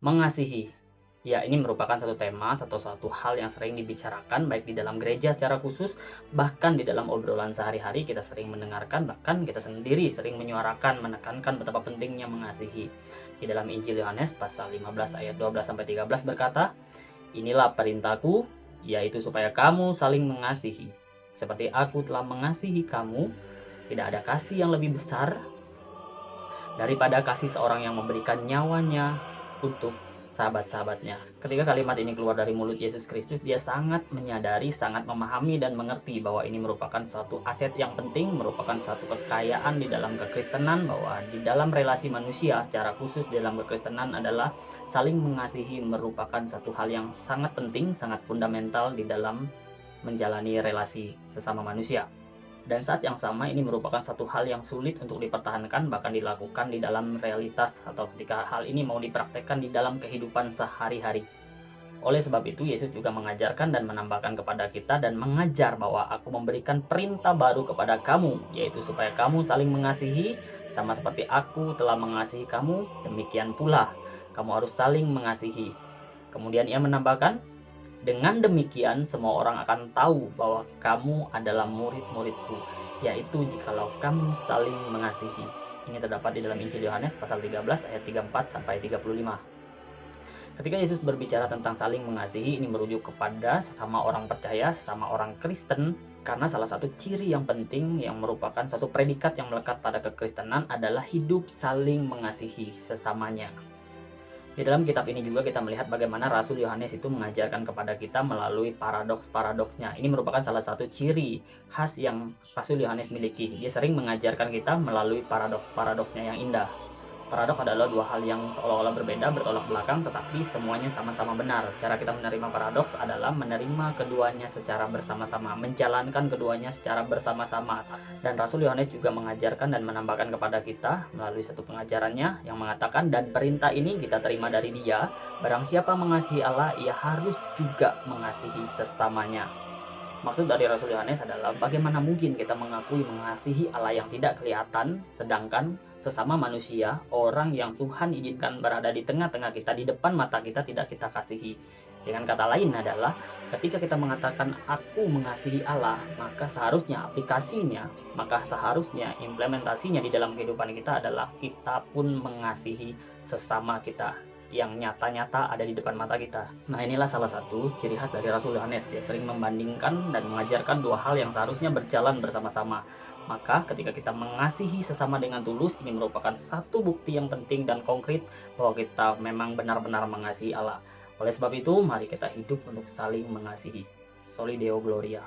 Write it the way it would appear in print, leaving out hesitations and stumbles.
Mengasihi. Ya, ini merupakan satu tema atau suatu hal yang sering dibicarakan baik di dalam gereja secara khusus, bahkan di dalam obrolan sehari-hari kita sering mendengarkan, bahkan kita sendiri sering menyuarakan, menekankan betapa pentingnya mengasihi. Di dalam Injil Yohanes pasal 15 ayat 12 sampai 13 berkata, "Inilah perintahku, yaitu supaya kamu saling mengasihi. Seperti aku telah mengasihi kamu, tidak ada kasih yang lebih besar daripada kasih seorang yang memberikan nyawanya untuk sahabat-sahabatnya." Ketika kalimat ini keluar dari mulut Yesus Kristus, dia sangat menyadari, sangat memahami dan mengerti bahwa ini merupakan suatu aset yang penting, merupakan satu kekayaan di dalam kekristenan, bahwa di dalam relasi manusia secara khusus di dalam kekristenan adalah saling mengasihi merupakan suatu hal yang sangat penting, sangat fundamental di dalam menjalani relasi sesama manusia. Dan saat yang sama ini merupakan satu hal yang sulit untuk dipertahankan, bahkan dilakukan di dalam realitas atau ketika hal ini mau dipraktekkan di dalam kehidupan sehari-hari. Oleh sebab itu, Yesus juga mengajarkan dan menambahkan kepada kita dan mengajar bahwa aku memberikan perintah baru kepada kamu, yaitu supaya kamu saling mengasihi, sama seperti aku telah mengasihi kamu, demikian pula kamu harus saling mengasihi. Kemudian ia menambahkan, dengan demikian semua orang akan tahu bahwa kamu adalah murid-muridku, yaitu jikalau kamu saling mengasihi. Ini terdapat di dalam Injil Yohanes pasal 13 ayat 34 sampai 35. Ketika Yesus berbicara tentang saling mengasihi, ini merujuk kepada sesama orang percaya, sesama orang Kristen, karena salah satu ciri yang penting yang merupakan suatu predikat yang melekat pada kekristenan adalah hidup saling mengasihi sesamanya. Di dalam kitab ini juga kita melihat bagaimana Rasul Yohanes itu mengajarkan kepada kita melalui paradoks-paradoksnya. Ini merupakan salah satu ciri khas yang Rasul Yohanes miliki. Dia sering mengajarkan kita melalui paradoks-paradoksnya yang indah. Paradoks adalah dua hal yang seolah-olah berbeda, bertolak belakang, tetapi semuanya sama-sama benar. Cara kita menerima paradoks adalah menerima keduanya secara bersama-sama, menjalankan keduanya secara bersama-sama. Dan Rasul Yohanes juga mengajarkan dan menambahkan kepada kita melalui satu pengajarannya yang mengatakan, dan perintah ini kita terima dari dia, barang siapa mengasihi Allah, ia harus juga mengasihi sesamanya. Maksud dari Rasul Yohanes adalah bagaimana mungkin kita mengakui mengasihi Allah yang tidak kelihatan, sedangkan sesama manusia, orang yang Tuhan izinkan berada di tengah-tengah kita, di depan mata kita, tidak kita kasihi. Dengan kata lain adalah, ketika kita mengatakan aku mengasihi Allah, maka seharusnya aplikasinya, maka seharusnya implementasinya di dalam kehidupan kita adalah kita pun mengasihi sesama kita yang nyata-nyata ada di depan mata kita. Nah, inilah salah satu ciri khas dari Rasul Yohanes. Dia sering membandingkan dan mengajarkan dua hal yang seharusnya berjalan bersama-sama. Maka ketika kita mengasihi sesama dengan tulus, ini merupakan satu bukti yang penting dan konkret bahwa kita memang benar-benar mengasihi Allah. Oleh sebab itu, mari kita hidup untuk saling mengasihi. Soli Deo Gloria.